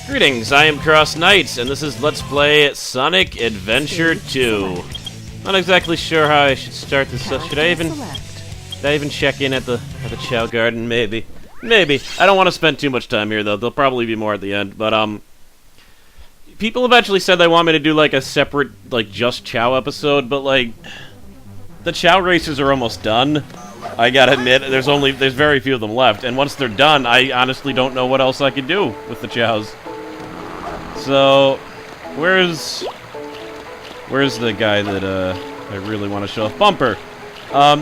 Greetings, I am CrossKnights, and this is Let's Play Sonic Adventure 2. Not exactly sure how I should start this. Should I even check in at the Chao Garden? Maybe. Maybe. I don't want to spend too much time here, though. There'll probably be more at the end. But, people have actually said they want me to do, like, a separate, like, just Chao episode, but, like, the Chao races are almost done. I gotta admit, there's very few of them left, and once they're done, I honestly don't know what else I could do with the Chaos. So, where's the guy that, I really want to show off? Bumper!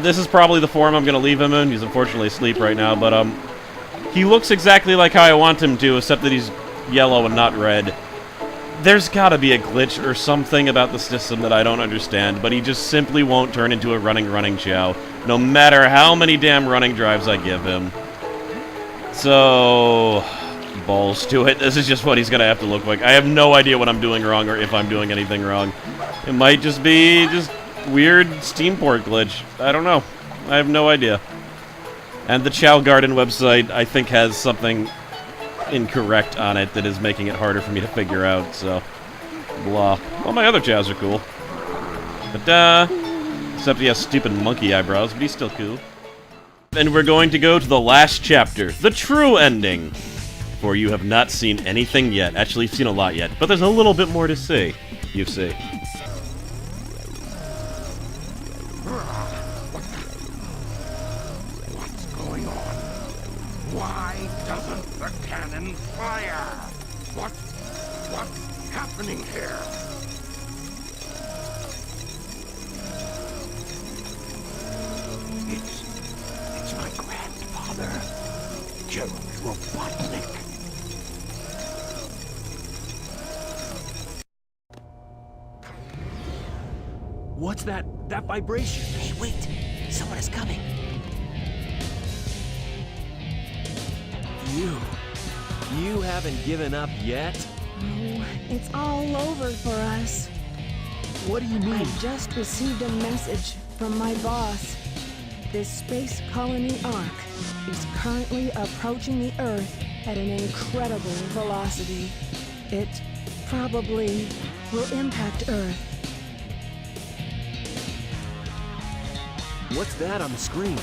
This is probably the form I'm gonna leave him in. He's unfortunately asleep right now, but, he looks exactly like how I want him to, except that he's yellow and not red. There's gotta be a glitch or something about the system that I don't understand, but he just simply won't turn into a running Chao, no matter how many damn running drives I give him. So, balls to it. This is just what he's gonna have to look like. I have no idea what I'm doing wrong or if I'm doing anything wrong. It might just be weird Steamport glitch. I don't know. I have no idea. And the Chao Garden website, I think, has something incorrect on it that is making it harder for me to figure out, so blah. Well, my other Chaos are cool. But, except he has stupid monkey eyebrows, but he's still cool. And we're going to go to the last chapter, the true ending. For you have not seen anything yet. Actually, you've seen a lot yet, but there's a little bit more to see, you see. What's going on? Why doesn't the cannon fire? What's happening here? It's my grandfather, Geral Robotnik. What's that vibration? Hey, wait! Someone is coming. You haven't given up yet? Oh, it's all over for us. What do you mean? I just received a message from my boss. This Space Colony Ark is currently approaching the Earth at an incredible velocity. It probably will impact Earth. What's that on the screen?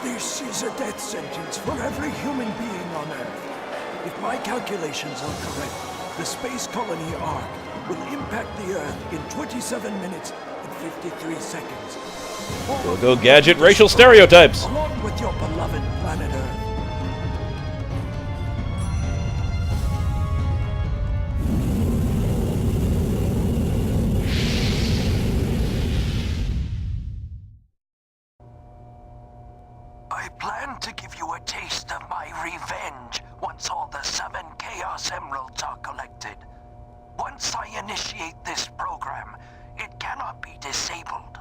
This is a death sentence for every human being on Earth. If my calculations are correct, the Space Colony Ark will impact the Earth in 27 minutes and 53 seconds. Go gadget racial stereotypes! Along with your beloved planet Earth. I plan to give you a taste of my revenge once all the 7 Chaos Emeralds are collected. Once I initiate this program, it cannot be disabled.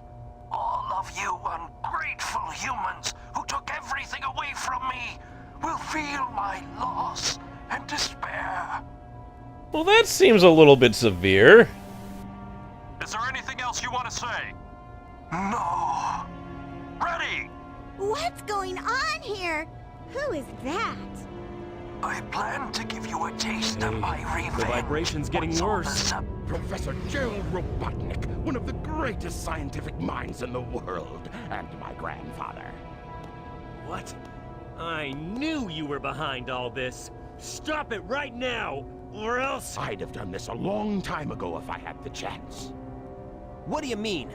All of you ungrateful humans who took everything away from me will feel my loss and despair. Well, that seems a little bit severe. Is there anything else you want to say? No. Ready! What's going on here? Who is that? I plan to give you a taste of my revenge. The vibration's getting once all worse. the sub- Professor Geral Robotnik, one of the greatest scientific minds in the world, and my grandfather. What? I knew you were behind all this. Stop it right now, or else... I'd have done this a long time ago if I had the chance. What do you mean?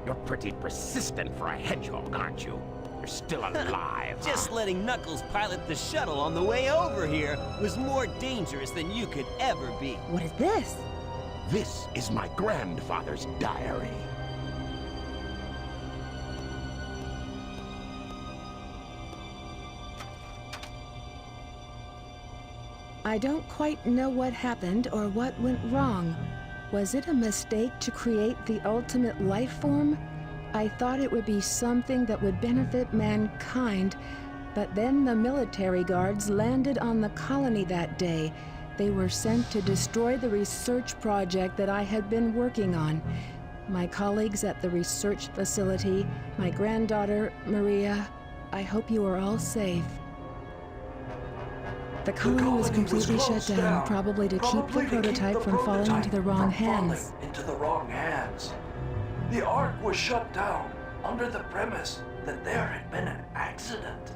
You're pretty persistent for a hedgehog, aren't you? You're still alive. Just letting Knuckles pilot the shuttle on the way over here was more dangerous than you could ever be. What is this? This is my grandfather's diary. I don't quite know what happened or what went wrong. Was it a mistake to create the ultimate life form? I thought it would be something that would benefit mankind, but then the military guards landed on the colony that day. They were sent to destroy the research project that I had been working on. my colleagues at the research facility, my granddaughter, Maria. I hope you are all safe. The colony was completely shut down, probably to keep the prototype from falling into the wrong hands. The Ark was shut down under the premise that there had been an accident.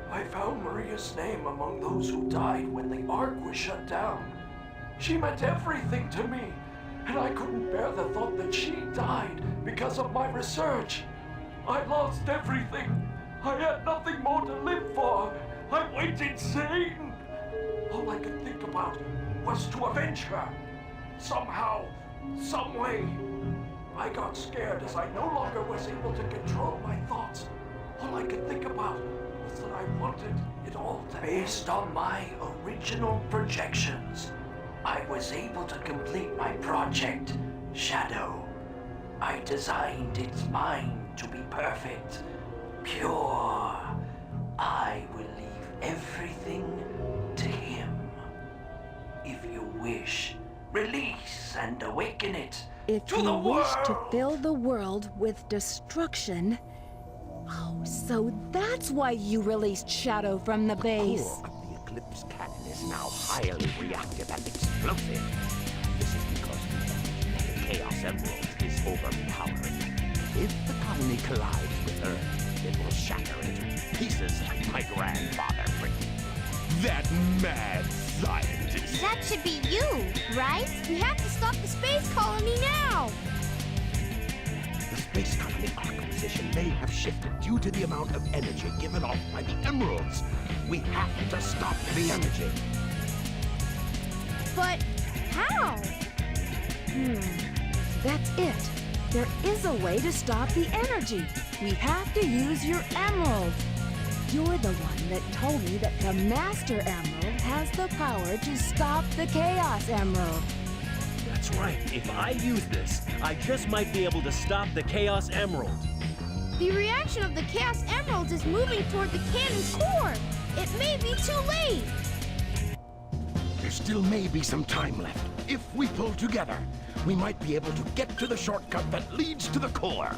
I found Maria's name among those who died when the Ark was shut down. She meant everything to me, and I couldn't bear the thought that she died because of my research. I lost everything. I had nothing more to live for. I went insane. All I could think about was to avenge her. Somehow, some way. I got scared as I no longer was able to control my thoughts. All I could think about was that I wanted it all to end. Based on my original projections, I was able to complete my project, Shadow. I designed its mind to be perfect, pure. I will leave everything to him. If you wish, release and awaken it If to you the wish world. to fill the world with destruction... Oh, so that's why you released Shadow from the base. Core of the Eclipse cannon is now highly reactive and explosive. This is because the Chaos Emerald is overpowered. If the colony collides with Earth, it will shatter into pieces like my grandfather predicted. That mad scientist! That should be you, right? We have to stop the space colony now! The Space Colony Ark position may have shifted due to the amount of energy given off by the emeralds. We have to stop the energy. But how? That's it. There is a way to stop the energy. We have to use your emerald. You're the one that told me that the Master Emerald has the power to stop the Chaos Emerald. That's right. If I use this, I just might be able to stop the Chaos Emerald. The reaction of the Chaos Emeralds is moving toward the cannon's core. It may be too late. There still may be some time left. If we pull together, we might be able to get to the shortcut that leads to the core.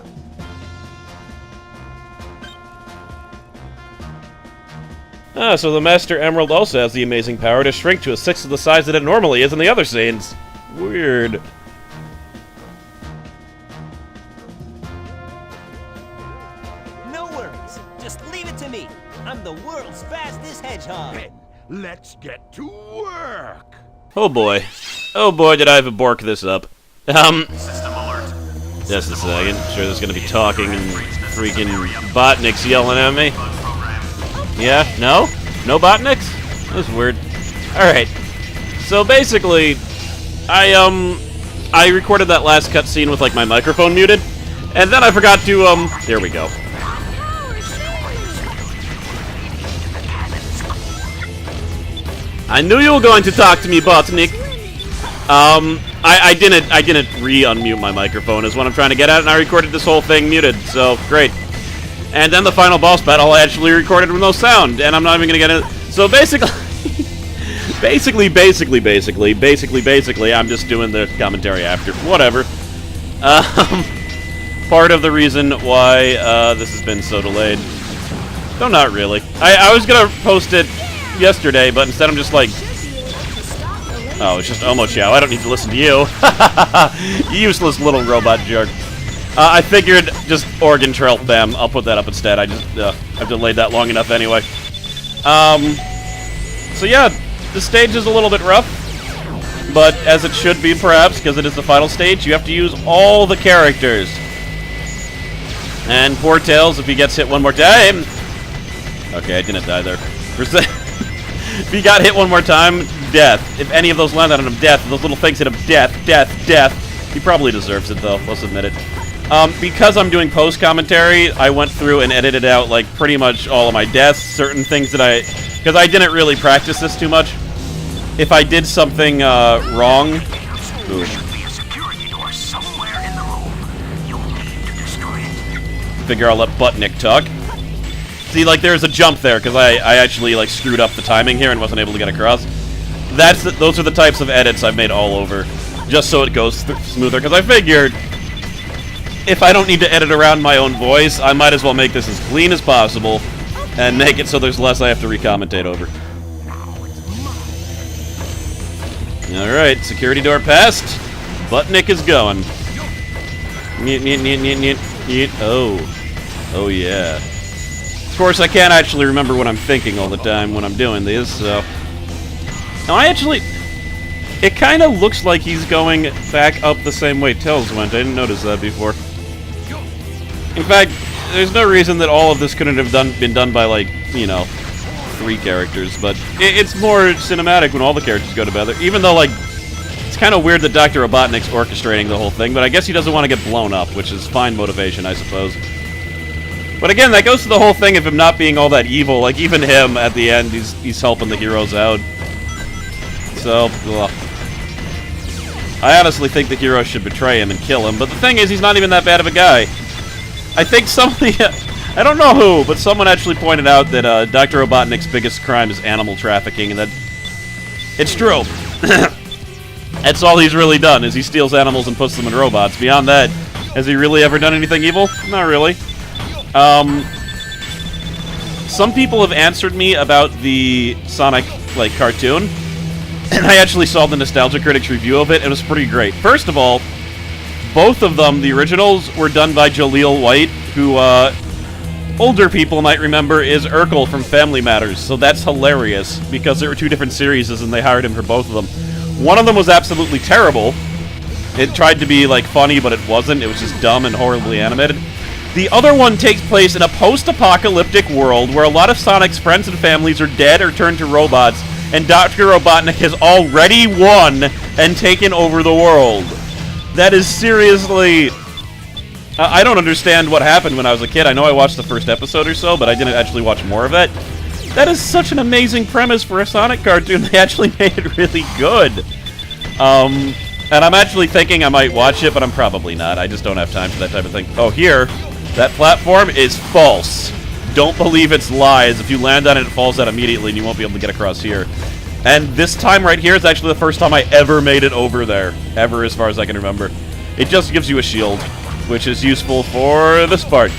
Ah, so the Master Emerald also has the amazing power to shrink to a sixth of the size that it normally is in the other scenes. Weird. No worries. Just leave it to me. I'm the world's fastest hedgehog. Then, let's get to work. Oh boy. Oh boy, did I have a bork this up. System alert. Just a second. Sure there's gonna be talking and freaking botniks yelling at me. Yeah? No? No botniks? That's weird. Alright. So basically, I recorded that last cutscene with, like, my microphone muted, and then I forgot to, there we go. I knew you were going to talk to me, Botnik. I didn't re-unmute my microphone is what I'm trying to get at, and I recorded this whole thing muted, so great. And then the final boss battle I actually recorded with no sound, and I'm not even gonna get it. So basically, basically, I'm just doing the commentary after. Whatever. Part of the reason why this has been so delayed. No, not really. I was gonna post it yesterday, but instead I'm just like, oh, it's just OmoChao. I don't need to listen to you. You useless little robot jerk. I figured just organ trail them. I'll put that up instead. I've delayed that long enough anyway. So yeah, the stage is a little bit rough, but as it should be perhaps, because it is the final stage, you have to use all the characters. And poor Tails, if he gets hit one more time... Okay, I didn't die there. If he got hit one more time, death. If any of those landed on him, death. If those little things hit him, death, death, death. He probably deserves it, though. Let's admit it. Because I'm doing post-commentary, I went through and edited out, like, pretty much all of my deaths, certain things that because I didn't really practice this too much. If I did something, wrong... Ooh. Figure I'll let Butnick talk. See, like, there's a jump there, because I actually, like, screwed up the timing here and wasn't able to get across. Those are the types of edits I've made all over. just so it goes smoother, because I figured if I don't need to edit around my own voice, I might as well make this as clean as possible and make it so there's less I have to re-commentate over. Alright, security door passed. Robotnik is going. Oh yeah. Of course, I can't actually remember what I'm thinking all the time when I'm doing these, so... Now, it kind of looks like he's going back up the same way Tails went. I didn't notice that before. In fact, there's no reason that all of this couldn't have been done by, like, you know, 3 characters, but it's more cinematic when all the characters go together, even though, like, it's kind of weird that Dr. Robotnik's orchestrating the whole thing, but I guess he doesn't want to get blown up, which is fine motivation, I suppose. But again, that goes to the whole thing of him not being all that evil. Like, even him, at the end, he's helping the heroes out. So, ugh. I honestly think the heroes should betray him and kill him, but the thing is, he's not even that bad of a guy. I think somebody... I don't know who, but someone actually pointed out that Dr. Robotnik's biggest crime is animal trafficking, and that... It's true. That's all he's really done, is he steals animals and puts them in robots. Beyond that, has he really ever done anything evil? Not really. Some people have answered me about the Sonic, like, cartoon, and I actually saw the Nostalgia Critics review of it. It was pretty great. First of all, both of them, the originals, were done by Jaleel White, who, older people might remember is Urkel from Family Matters, so that's hilarious, because there were 2 different series, and they hired him for both of them. One of them was absolutely terrible. It tried to be, like, funny, but it wasn't. It was just dumb and horribly animated. The other one takes place in a post-apocalyptic world where a lot of Sonic's friends and families are dead or turned to robots, and Dr. Robotnik has already won and taken over the world. That is seriously... I don't understand what happened when I was a kid. I know I watched the first episode or so, but I didn't actually watch more of it. That is such an amazing premise for a Sonic cartoon. They actually made it really good. And I'm actually thinking I might watch it, but I'm probably not. I just don't have time for that type of thing. Oh, here... That platform is false. Don't believe it's lies. If you land on it, it falls out immediately, and you won't be able to get across here. And this time right here is actually the first time I ever made it over there. Ever, as far as I can remember. It just gives you a shield, which is useful for this part.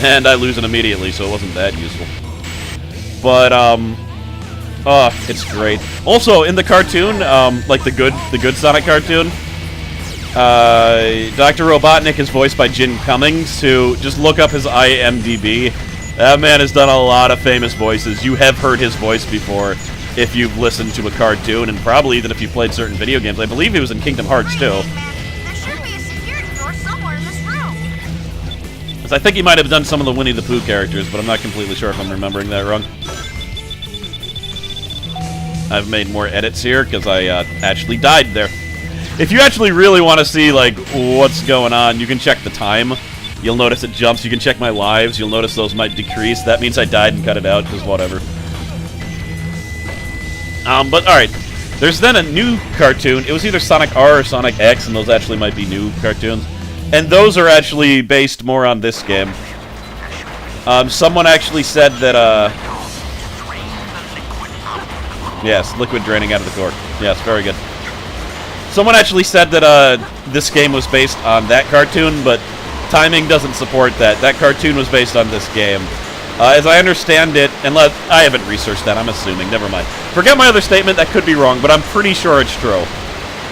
And I lose it immediately, so it wasn't that useful. But, it's great. Also, in the cartoon, like the good Sonic cartoon, Dr. Robotnik is voiced by Jin Cummings, who, just look up his IMDb. That man has done a lot of famous voices. You have heard his voice before if you've listened to a cartoon, and probably even if you played certain video games. I believe he was in Kingdom Hearts, too. There should be a security door somewhere in this room. I think he might have done some of the Winnie the Pooh characters, but I'm not completely sure if I'm remembering that wrong. I've made more edits here, because I actually died there. If you actually really want to see, like, what's going on, you can check the time. You'll notice it jumps. You can check my lives. You'll notice those might decrease. That means I died and cut it out, because whatever. But, alright. There's then a new cartoon. It was either Sonic R or Sonic X, and those actually might be new cartoons. And those are actually based more on this game. Someone actually said that, yes, liquid draining out of the core. Yes, very good. Someone actually said that this game was based on that cartoon, but timing doesn't support that. That cartoon was based on this game. As I understand it, unless I haven't researched that, I'm assuming. Never mind. Forget my other statement. That could be wrong, but I'm pretty sure it's true.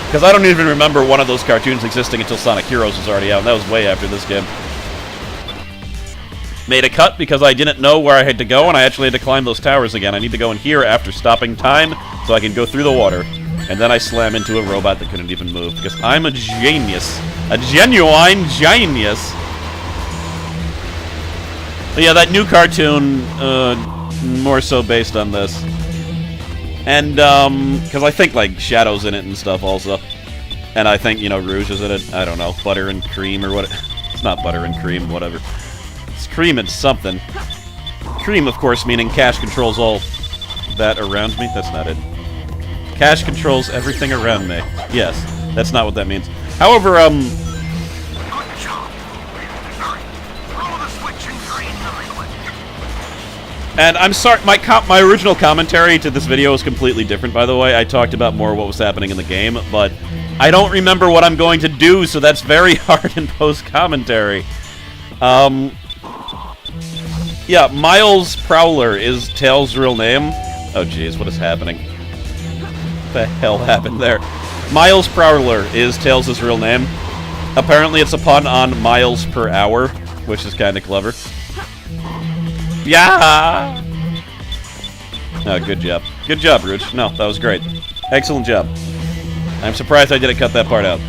Because I don't even remember one of those cartoons existing until Sonic Heroes was already out, and that was way after this game. Made a cut because I didn't know where I had to go, and I actually had to climb those towers again. I need to go in here after stopping time so I can go through the water. And then I slam into a robot that couldn't even move, because I'm a genius. A genuine genius. But yeah, that new cartoon, more so based on this. And, because I think, like, Shadow's in it and stuff also. And I think, you know, Rouge is in it. I don't know, butter and cream or what. It's not butter and cream, whatever. It's cream and something. Cream, of course, meaning Cash controls all that around me. That's not it. Cash controls everything around me. Yes, that's not what that means. However, Good job. Throw the switch and drain the liquid. And I'm sorry, my original commentary to this video is completely different, by the way. I talked about more what was happening in the game, but I don't remember what I'm going to do, so that's very hard in post-commentary. Yeah, Miles Prowler is Tails' real name. Oh jeez, what is happening? What the hell happened there? Miles Prowler is Tails' real name. Apparently it's a pun on miles per hour, which is kind of clever. Yeah! Oh, good job. Good job, Rouge. No, that was great. Excellent job. I'm surprised I didn't cut that part out.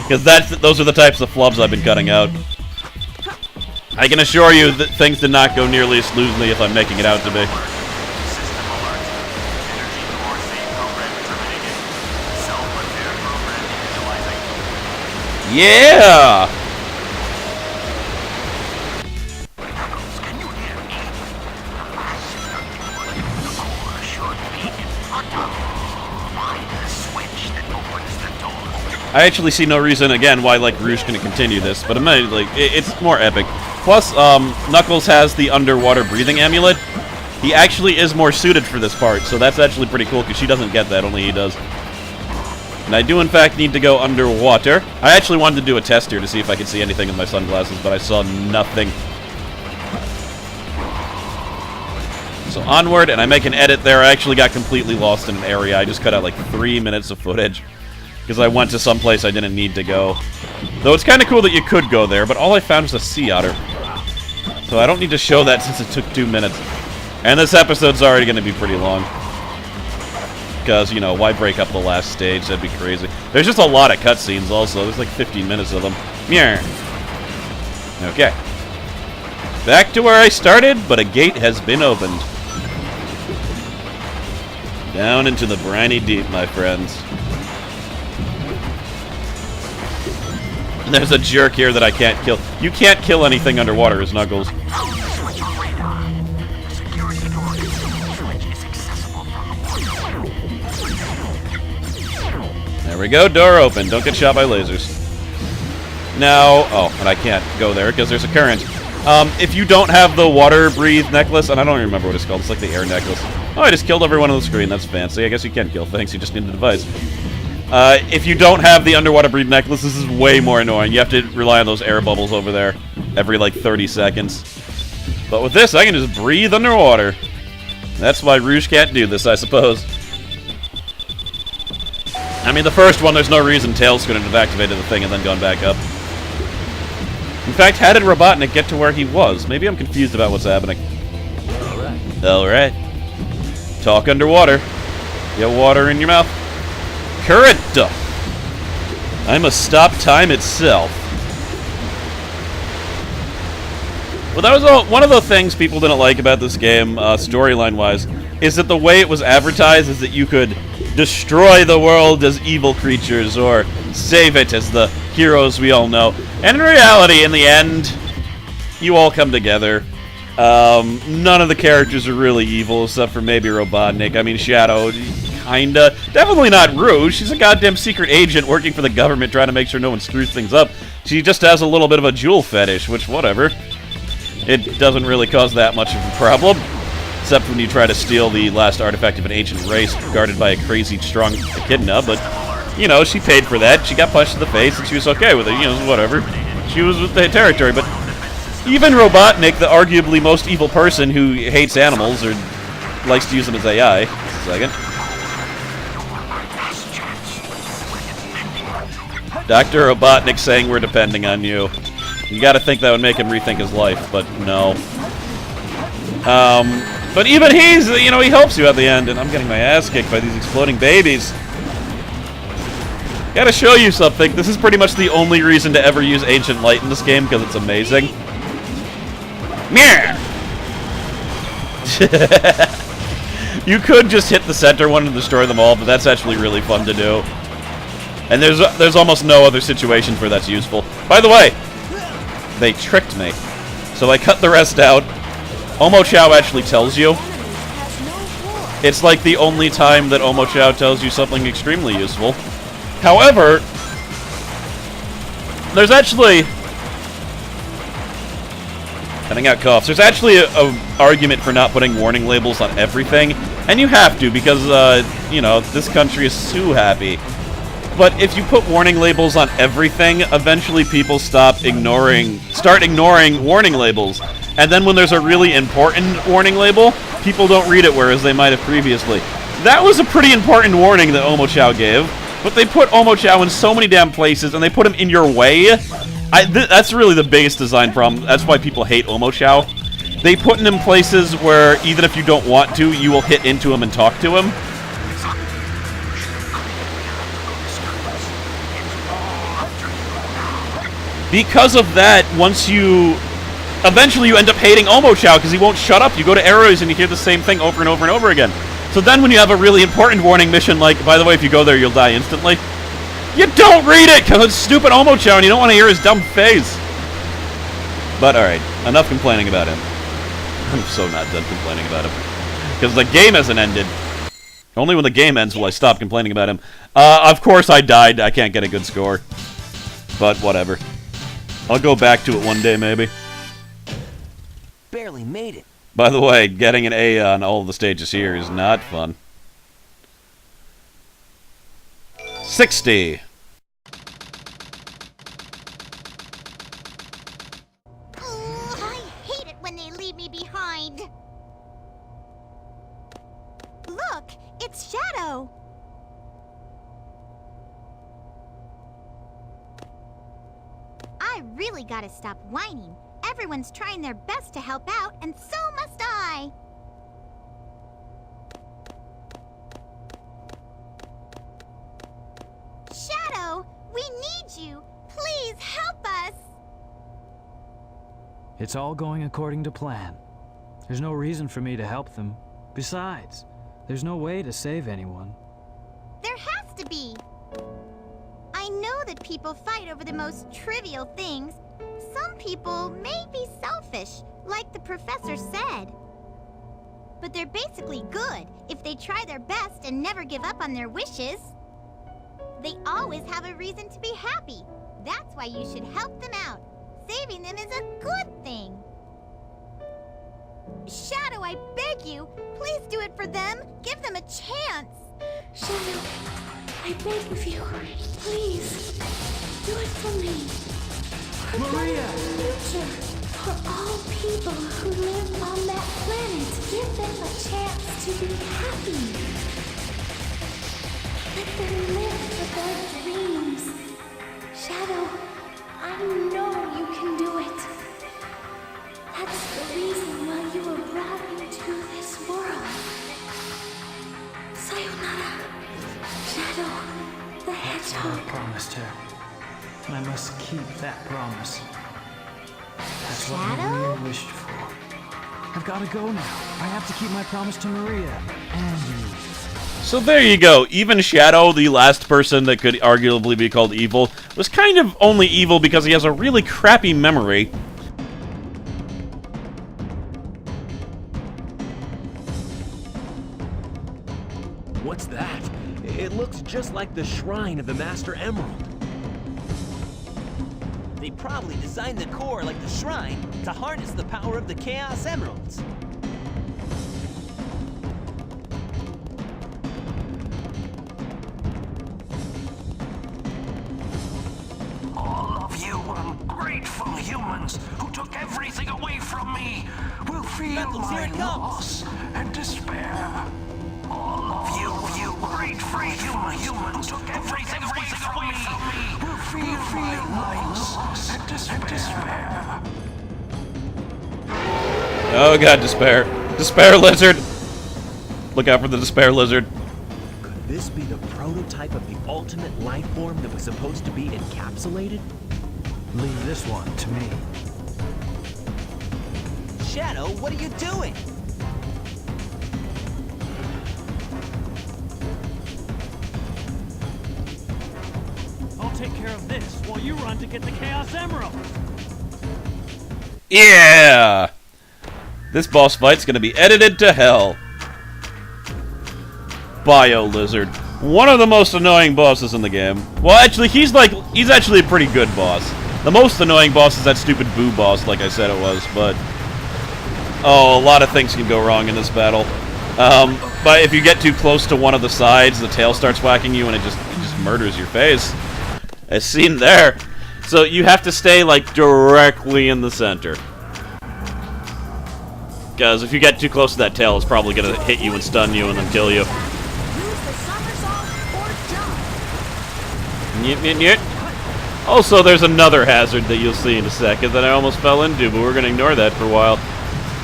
Because those are the types of flubs I've been cutting out. I can assure you that things did not go nearly as smoothly if I'm making it out to be. System alert. Energy core save program terminated. Self-repair program initializing. Yeah! Can you hear me? The core should be in front of you. Find the switch that opens the door. I actually see no reason, again, why, like, Rouge can continue this, but it's more epic. Plus, Knuckles has the underwater breathing amulet. He actually is more suited for this part, so that's actually pretty cool, because she doesn't get that, only he does. And I do, in fact, need to go underwater. I actually wanted to do a test here to see if I could see anything in my sunglasses, but I saw nothing. So onward, and I make an edit there. I actually got completely lost in an area. I just cut out, like, 3 minutes of footage. Because I went to some place I didn't need to go. Though it's kind of cool that you could go there, but all I found was a sea otter. So I don't need to show that since it took 2 minutes. And this episode's already going to be pretty long. Because, you know, why break up the last stage? That'd be crazy. There's just a lot of cutscenes also. There's like 15 minutes of them. Meow. Okay. Back to where I started, but a gate has been opened. Down into the briny deep, my friends. There's a jerk here that I can't kill. You can't kill anything underwater, is Knuckles. There we go, door open. Don't get shot by lasers. Now, oh, and I can't go there because there's a current. If you don't have the water breathe necklace, and I don't remember what it's called, it's like the air necklace. Oh, I just killed everyone on the screen. That's fancy. I guess you can kill things. You just need the device. If you don't have the underwater breathe necklace, this is way more annoying. You have to rely on those air bubbles over there every, like, 30 seconds. But with this, I can just breathe underwater. That's why Rouge can't do this, I suppose. I mean, the first one, there's no reason Tails couldn't have activated the thing and then gone back up. In fact, how did Robotnik get to where he was? Maybe I'm confused about what's happening. Alright. Talk underwater. Get water in your mouth. Current! I must stop time itself. Well, that was one of the things people didn't like about this game, storyline-wise, is that the way it was advertised is that you could destroy the world as evil creatures, or save it as the heroes we all know. And in reality, in the end, you all come together. None of the characters are really evil, except for maybe Robotnik. I mean, Shadow, kinda. Definitely not Rouge. She's a goddamn secret agent working for the government, trying to make sure no one screws things up. She just has a little bit of a jewel fetish, which, whatever. It doesn't really cause that much of a problem. Except when you try to steal the last artifact of an ancient race guarded by a crazy, strong echidna, but, you know, she paid for that. She got punched in the face, and she was okay with it, you know, whatever. She was with the territory, but even Robotnik, the arguably most evil person who hates animals, or likes to use them as AI. Just a second. Dr. Robotnik saying we're depending on you. You gotta think that would make him rethink his life, but no. But even he's, you know, he helps you at the end, and I'm getting my ass kicked by these exploding babies. Gotta show you something. This is pretty much the only reason to ever use Ancient Light in this game, because it's amazing. You could just hit the center one and destroy them all, but that's actually really fun to do. And there's almost no other situation where that's useful. By the way, they tricked me. So I cut the rest out. OmoChao actually tells you. It's like the only time that OmoChao tells you something extremely useful. However, there's actually... Cutting out coughs. There's actually a argument for not putting warning labels on everything, and you have to because, you know, this country is so happy. But if you put warning labels on everything, eventually people start ignoring warning labels. And then when there's a really important warning label, people don't read it, whereas they might have previously. That was a pretty important warning that OmoChao gave, but they put OmoChao in so many damn places, and they put him in your way. That's really the biggest design problem. That's why people hate OmoChao. They put him in places where, even if you don't want to, you will hit into him and talk to him. Because of that, eventually you end up hating OmoChao because he won't shut up. You go to Arrows and you hear the same thing over and over and over again. So then when you have a really important warning mission, like, by the way, if you go there, you'll die instantly, you don't read it because it's stupid OmoChao and you don't want to hear his dumb face. But alright, enough complaining about him. I'm so not done complaining about him. Because the game hasn't ended. Only when the game ends will I stop complaining about him. Of course I died. I can't get a good score. But whatever. I'll go back to it one day, maybe. Barely made it. By the way, getting an A on all of the stages here is not fun. 60. I hate it when they leave me behind. Look, it's Shadow. I really gotta stop whining. Everyone's trying their best to help out, and so must I. Shadow, we need you. Please help us. It's all going according to plan. There's no reason for me to help them. Besides, there's no way to save anyone. There has to be. I know that people fight over the most trivial things. Some people may be selfish, like the professor said. But they're basically good if they try their best and never give up on their wishes. They always have a reason to be happy. That's why you should help them out. Saving them is a good thing. Shadow, I beg you, please do it for them. Give them a chance. Shadow, I beg of you, please, do it for me. For Maria! better future, for all people who live on that planet. Give them a chance to be happy. Let them live for their dreams. Shadow, I know you can do it. That's the reason why you were brought into this world. Sayonara, Shadow the Hedgehog. I promised her, and I must keep that promise. That's what Maria wished for. I've got to go now. I have to keep my promise to Maria and you. So there you go. Even Shadow, the last person that could arguably be called evil, was kind of only evil because he has a really crappy memory. What's that? It looks just like the shrine of the Master Emerald. They probably designed the core like the shrine to harness the power of the Chaos Emeralds. All of you ungrateful humans who took everything away from me will feel my loss and despair. All of you grateful humans who took everything away from me will feel my loss and despair. Oh god, despair. Despair lizard! Look out for the despair lizard. Could this be the prototype of the ultimate life form that was supposed to be encapsulated? Leave this one to me. Shadow, what are you doing? I'll take care of this while you run to get the Chaos Emerald. Yeah! This boss fight's gonna be edited to hell. Biolizard. One of the most annoying bosses in the game. Well, actually, he's actually a pretty good boss. The most annoying boss is that stupid Boo boss, like I said it was, but Oh, a lot of things can go wrong in this battle. But if you get too close to one of the sides, the tail starts whacking you and it just murders your face. As seen there. So you have to stay, like, directly in the center. Because if you get too close to that tail, it's probably going to hit you and stun you and then kill you. Also, there's another hazard that you'll see in a second that I almost fell into, but we're going to ignore that for a while.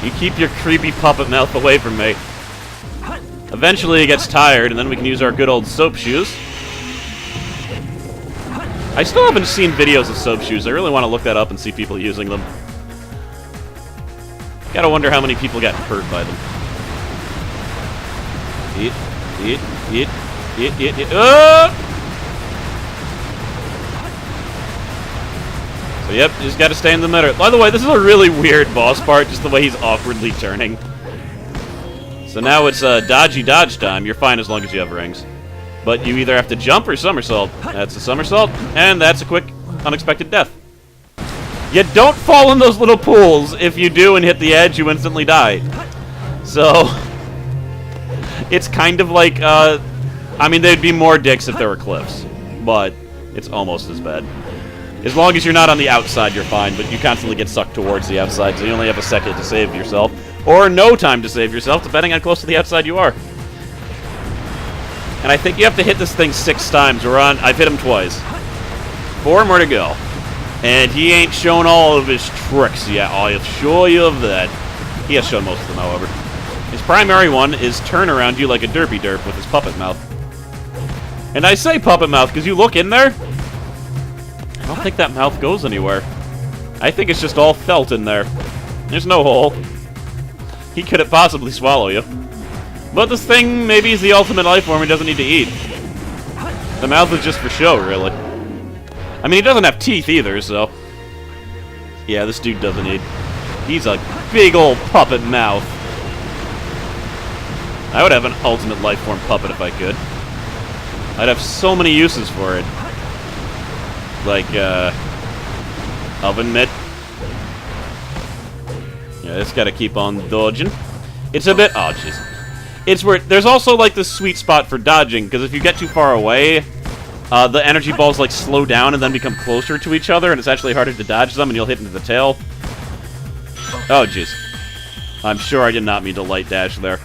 You keep your creepy puppet mouth away from me. Eventually it gets tired, and then we can use our good old soap shoes. I still haven't seen videos of soap shoes. I really want to look that up and see people using them. Gotta wonder how many people got hurt by them. So yep, you just gotta stay in the middle. By the way, this is a really weird boss part, just the way he's awkwardly turning. So now it's dodgy dodge time. You're fine as long as you have rings. But you either have to jump or somersault. That's a somersault, and that's a quick, unexpected death. You don't fall in those little pools. If you do and hit the edge, you instantly die. So, it's kind of like, I mean, they'd be more dicks if there were cliffs. But, it's almost as bad. As long as you're not on the outside, you're fine, but you constantly get sucked towards the outside, so you only have a second to save yourself. Or no time to save yourself, depending on how close to the outside you are. And I think you have to hit this thing 6 times. I've hit him twice. 4 more to go. And he ain't shown all of his tricks yet. I'll assure you of that. He has shown most of them, however. His primary one is turn around you like a derpy derp with his puppet mouth. And I say puppet mouth because you look in there. I don't think that mouth goes anywhere. I think it's just all felt in there. There's no hole. He couldn't possibly swallow you. But this thing maybe is the ultimate life form he doesn't need to eat. The mouth is just for show, really. I mean, he doesn't have teeth either, so... Yeah, this dude doesn't eat. He's a big old puppet mouth. I would have an ultimate life form puppet if I could. I'd have so many uses for it. Like, oven mitt. Yeah, it's gotta keep on dodging. It's a bit... Oh, jeez. It's where... There's also, like, this sweet spot for dodging, because if you get too far away... the energy balls, like, slow down and then become closer to each other, and it's actually harder to dodge them, and you'll hit into the tail. Oh, jeez. I'm sure I did not mean to light dash there.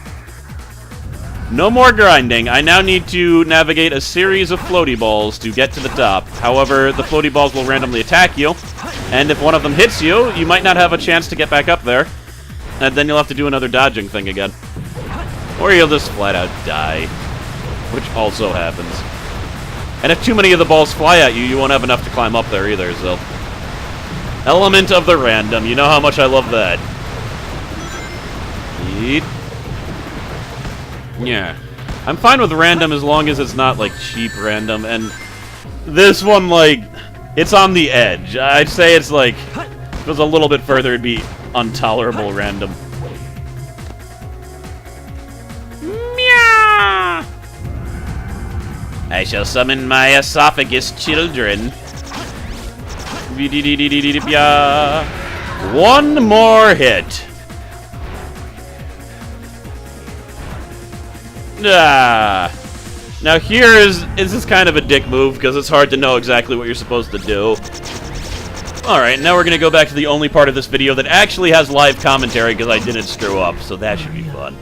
No more grinding. I now need to navigate a series of floaty balls to get to the top. However, the floaty balls will randomly attack you, and if one of them hits you, you might not have a chance to get back up there, and then you'll have to do another dodging thing again. Or you'll just flat-out die, which also happens. And if too many of the balls fly at you, you won't have enough to climb up there either, so... Element of the random. You know how much I love that. Yeet. Yeah. I'm fine with random as long as it's not, like, cheap random, and... This one, like... It's on the edge. I'd say it's, like... If it was a little bit further, it'd be intolerable random. Meow! I shall summon my esophagus children. One more hit. Ah. Now here is this kind of a dick move because it's hard to know exactly what you're supposed to do. Alright, now we're going to go back to the only part of this video that actually has live commentary because I didn't screw up, so that should be fun.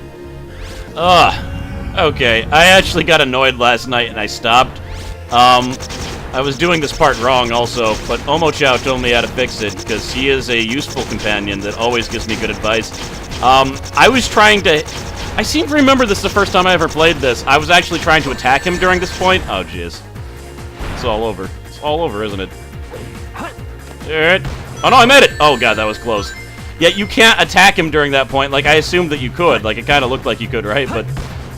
Okay, I actually got annoyed last night and I stopped. I was doing this part wrong also, but OmoChao told me how to fix it because he is a useful companion that always gives me good advice. I was trying to... I seem to remember this the first time I ever played this. I was actually trying to attack him during this point. Oh, jeez. It's all over. It's all over, isn't it? Oh, no, I made it! Oh, God, that was close. Yeah, you can't attack him during that point. Like, I assumed that you could. Like, it kind of looked like you could, right? But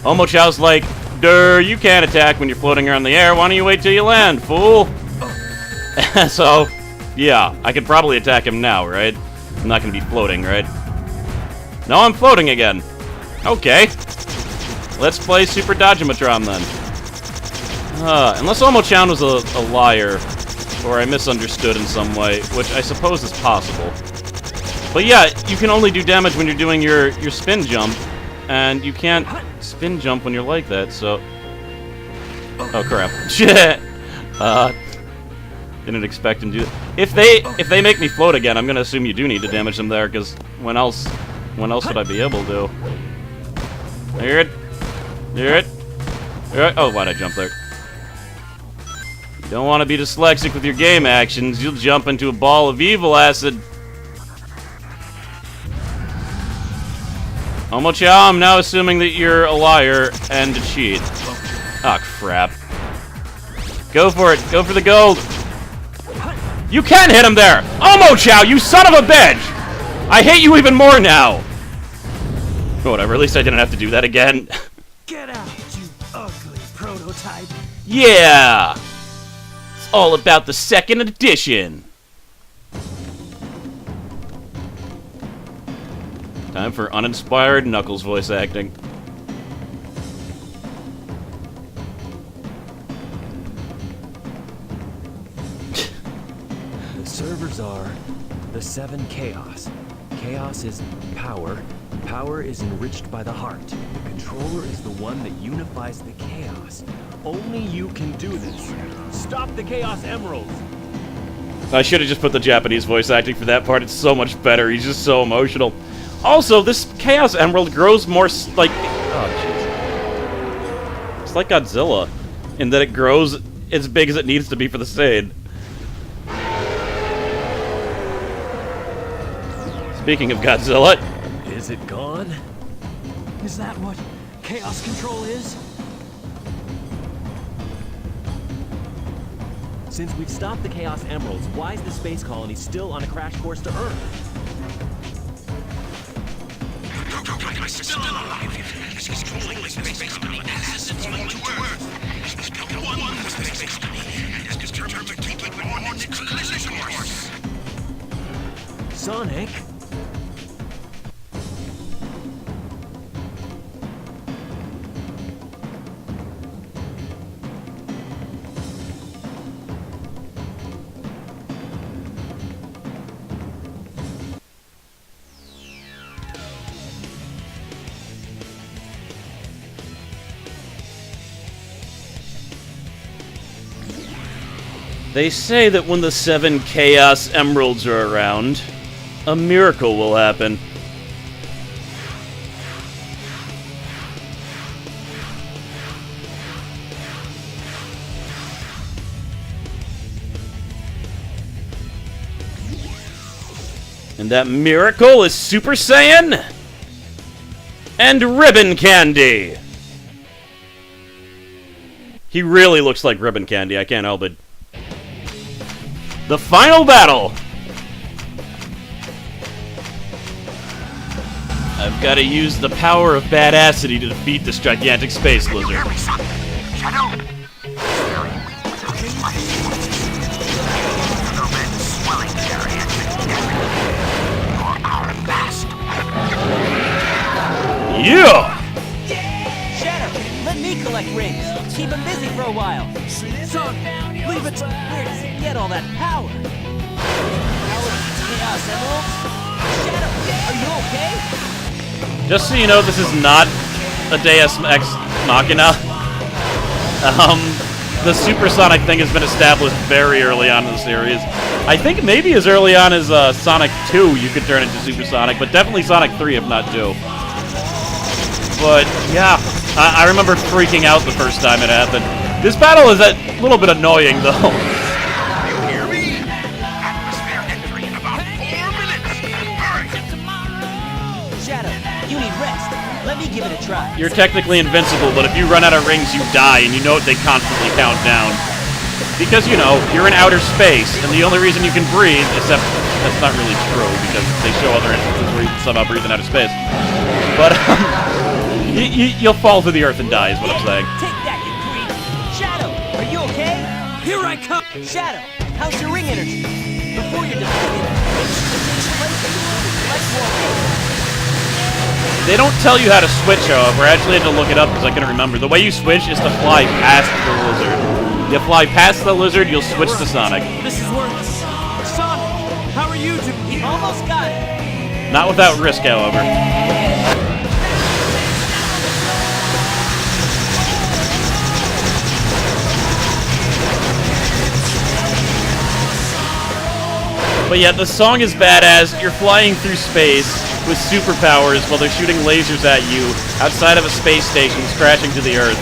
OmoChao's like, "Durr, you can't attack when you're floating around the air. Why don't you wait till you land, fool?" So, yeah, I could probably attack him now, right? I'm not going to be floating, right? No, I'm floating again. Okay. Let's play Super Dodgematron then. Unless OmoChao was a liar, or I misunderstood in some way, which I suppose is possible. But yeah, you can only do damage when you're doing your spin jump, and you can't spin jump when you're like that, so... Oh crap. Shit! Didn't expect him to do that. If they make me float again, I'm gonna assume you do need to damage them there, because when else would I be able to? Hear it? Hear it? Oh, why'd I jump there? You don't want to be dyslexic with your game actions. You'll jump into a ball of evil acid. OmoChao, I'm now assuming that you're a liar and a cheat. Ah, crap. Go for it. Go for the gold. You can hit him there! OmoChao, you son of a bitch! I hate you even more now! Whatever, at least I didn't have to do that again. Get out, you ugly prototype! Yeah! It's all about the second edition! Time for uninspired Knuckles voice acting. The servers are the 7 Chaos. Chaos is power. Power is enriched by the heart. The controller is the one that unifies the chaos. Only you can do this. Stop the Chaos Emeralds! I should have just put the Japanese voice acting for that part. It's so much better. He's just so emotional. Also, this Chaos Emerald grows more like... Oh, jeez. It's like Godzilla, in that it grows as big as it needs to be for the Saiyan. Speaking of Godzilla... Is it gone? Is that what chaos control is? Since we've stopped the Chaos Emeralds, why is the Space Colony still on a crash course to Earth? Still alive. He's controlling the Space Colony as it's moving to Earth. He's built one with the Space Colony and is determined to keep it on its collision course. Sonic? They say that when the 7 Chaos Emeralds are around, a miracle will happen. And that miracle is Super Saiyan and Ribbon Candy. He really looks like Ribbon Candy, I can't help it. The final battle! I've got to use the power of badassity to defeat this gigantic space lizard. Yeah! Shadow, let me collect rings. Keep him busy for a while. Son, leave it. Where does he get all that power? Power of Chaos Emeralds? Shadow, are you okay? Just so you know, this is not a Deus Ex Machina. The supersonic thing has been established very early on in the series. I think maybe as early on as Sonic 2 you could turn into supersonic, but definitely Sonic 3 if not 2. But yeah, I remember freaking out the first time it happened. This battle is a little bit annoying though. You hear me? Atmosphere entry in about 4 minutes. Hurry! Shadow, you need rest. Let me give it a try. You're technically invincible, but if you run out of rings, you die, and you know they constantly count down. Because, you know, you're in outer space, and the only reason you can breathe, except that's not really true, because they show other instances where you can somehow breathe in outer space. But, you'll fall through the earth and die, is what I'm saying. Take that, you creep! Shadow, are you okay? Here I come! Shadow, how's your ring energy? Before you're defeated, let's walk. They don't tell you how to switch, however. I actually had to look it up because I couldn't remember. The way you switch is to fly past the lizard. You fly past the lizard, you'll switch to Sonic. This is working. Sonic, how are you doing? Almost got it. Not without risk, however. But yeah, the song is badass. You're flying through space with superpowers while they're shooting lasers at you outside of a space station crashing to the Earth.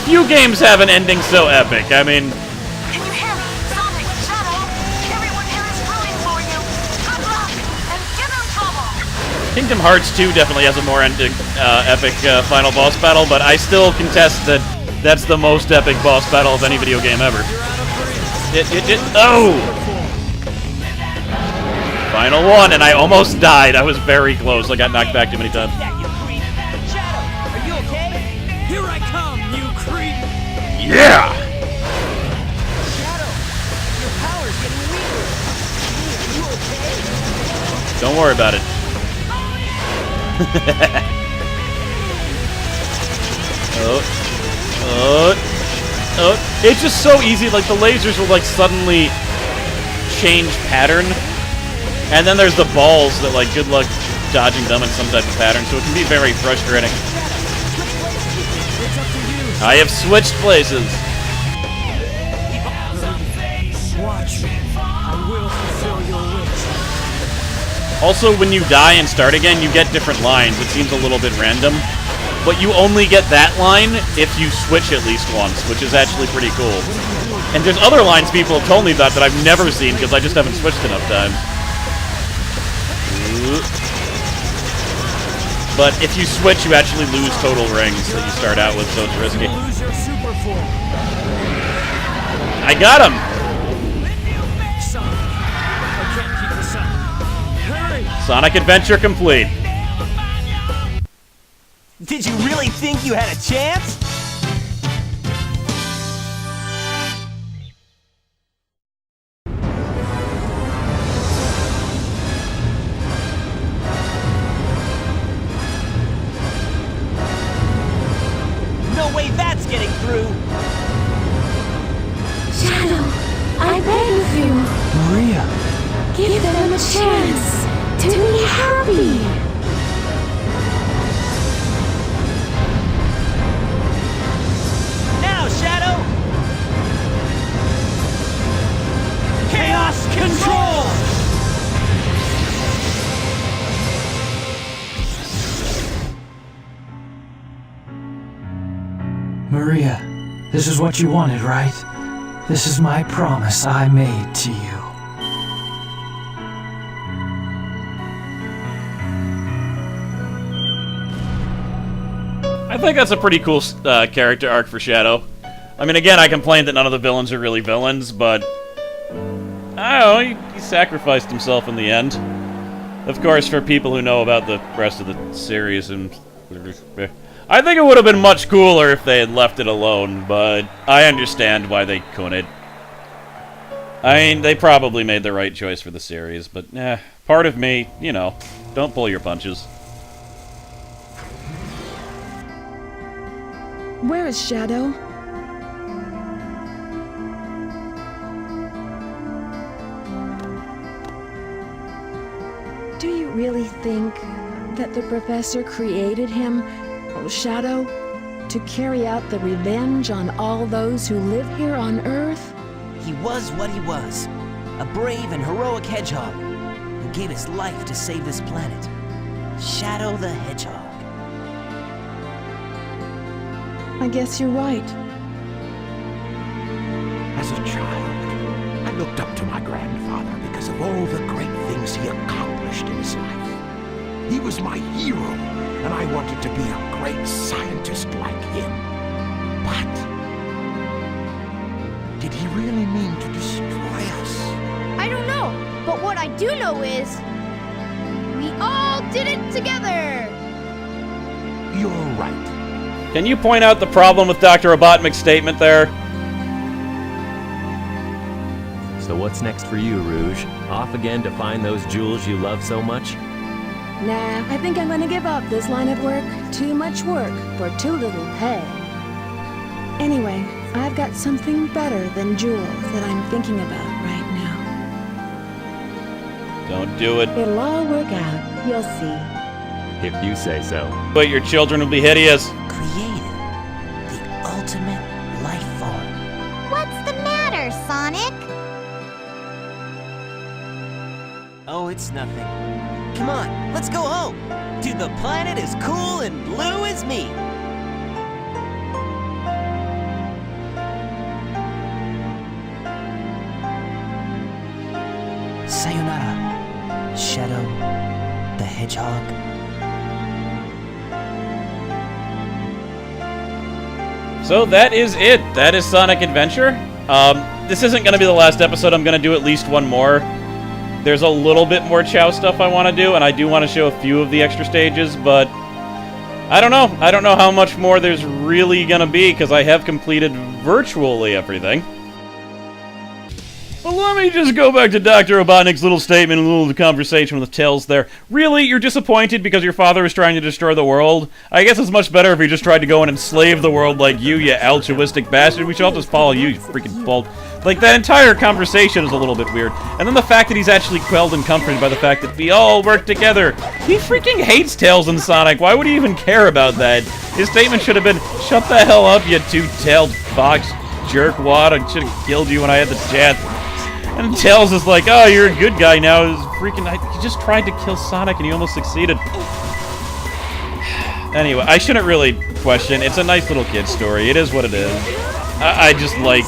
Few games have an ending so epic. I mean... Can you hear me? Sonic, Shadow, everyone here is rooting for you. Good luck, and give them trouble. Kingdom Hearts 2 definitely has a more epic final boss battle, but I still contest that that's the most epic boss battle of any video game ever. Oh! Final one, and I almost died. I was very close. I got knocked back too many times. Shadow, are you okay? Here I come, you creep! Yeah! Shadow, your power's getting weaker. Are you okay? Don't worry about it. It's just so easy. Like, the lasers will, like, suddenly change pattern. And then there's the balls that, like, good luck dodging them in some type of pattern, so it can be very frustrating. I have switched places. Watch me. I will fulfill your wish. Also, when you die and start again, you get different lines. It seems a little bit random. But you only get that line if you switch at least once, which is actually pretty cool. And there's other lines people have told me about that I've never seen because I just haven't switched enough times. But if you switch, you actually lose total rings that you start out with, so it's risky. I got him! Sonic Adventure complete. Did you really think you had a chance? No way that's getting through! Shadow, I beg of you. Maria! Give them a chance to be happy. Now, Shadow! Chaos Control! Maria, this is what you wanted, right? This is my promise I made to you. I think that's a pretty cool character arc for Shadow. I mean, again, I complained that none of the villains are really villains, but... I don't know, he sacrificed himself in the end. Of course, for people who know about the rest of the series, and... I think it would have been much cooler if they had left it alone, but I understand why they couldn't. I mean, they probably made the right choice for the series, but part of me, you know, don't pull your punches. Where is Shadow? Do you really think that the professor created him, Shadow, to carry out the revenge on all those who live here on Earth? He was what he was. A brave and heroic hedgehog who gave his life to save this planet. Shadow the Hedgehog. I guess you're right. As a child, I looked up to my grandfather because of all the great things he accomplished in his life. He was my hero, and I wanted to be a great scientist like him. But did he really mean to destroy us? I don't know, but what I do know is we all did it together. You're right. Can you point out the problem with Dr. Robotnik's statement there? So what's next for you, Rouge? Off again to find those jewels you love so much? Nah, I think I'm gonna give up this line of work. Too much work for too little pay. Anyway, I've got something better than jewels that I'm thinking about right now. Don't do it. It'll all work out. You'll see. If you say so. But your children will be hideous. Created the ultimate life form. What's the matter, Sonic? Oh, it's nothing. Come on, let's go home. To the planet as cool and blue as me. Sayonara, Shadow the Hedgehog. So that is it. That is Sonic Adventure. This isn't going to be the last episode. I'm going to do at least one more. There's a little bit more Chao stuff I want to do, and I do want to show a few of the extra stages, but I don't know. I don't know how much more there's really going to be, because I have completed virtually everything. But let me just go back to Dr. Robotnik's little statement, a little conversation with Tails there. Really? You're disappointed because your father is trying to destroy the world? I guess it's much better if he just tried to go and enslave the world like you altruistic bastard. We should all just follow you, you freaking bald. Like, that entire conversation is a little bit weird. And then the fact that he's actually quelled and comforted by the fact that we all work together. He freaking hates Tails and Sonic. Why would he even care about that? His statement should have been, shut the hell up, you two-tailed fox jerkwad. I should have killed you when I had the chance. And Tails is like, oh, you're a good guy now. He just tried to kill Sonic and he almost succeeded. Anyway, I shouldn't really question. It's a nice little kid story. It is what it is. I just like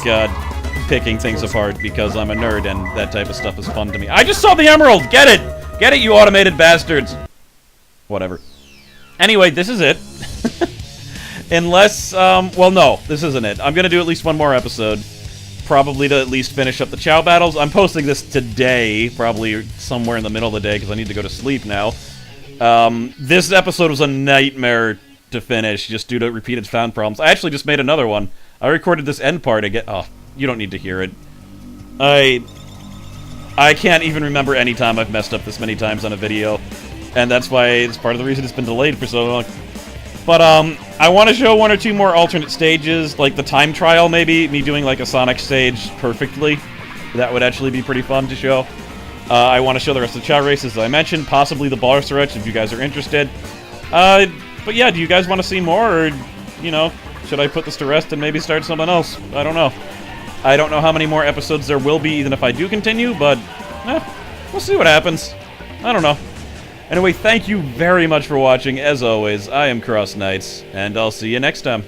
picking things apart because I'm a nerd and that type of stuff is fun to me. I just saw the emerald! Get it! Get it, you automated bastards! Whatever. Anyway, this is it. Unless, well, no, this isn't it. I'm gonna do at least one more episode. Probably to at least finish up the Chao battles. I'm posting this today, probably somewhere in the middle of the day, because I need to go to sleep now. This episode was a nightmare to finish, just due to repeated sound problems. I actually just made another one. I recorded this end part again. Oh, you don't need to hear it. I can't even remember any time I've messed up this many times on a video, and that's why it's part of the reason it's been delayed for so long. But, I want to show one or two more alternate stages, like the time trial, maybe, me doing, like, a Sonic stage perfectly. That would actually be pretty fun to show. I want to show the rest of the Chao races, as I mentioned, possibly the Biolizard if you guys are interested. But yeah, do you guys want to see more, or, you know, should I put this to rest and maybe start something else? I don't know. I don't know how many more episodes there will be, even if I do continue, but, we'll see what happens. I don't know. Anyway, thank you very much for watching. As always, I am CrossKnights, and I'll see you next time.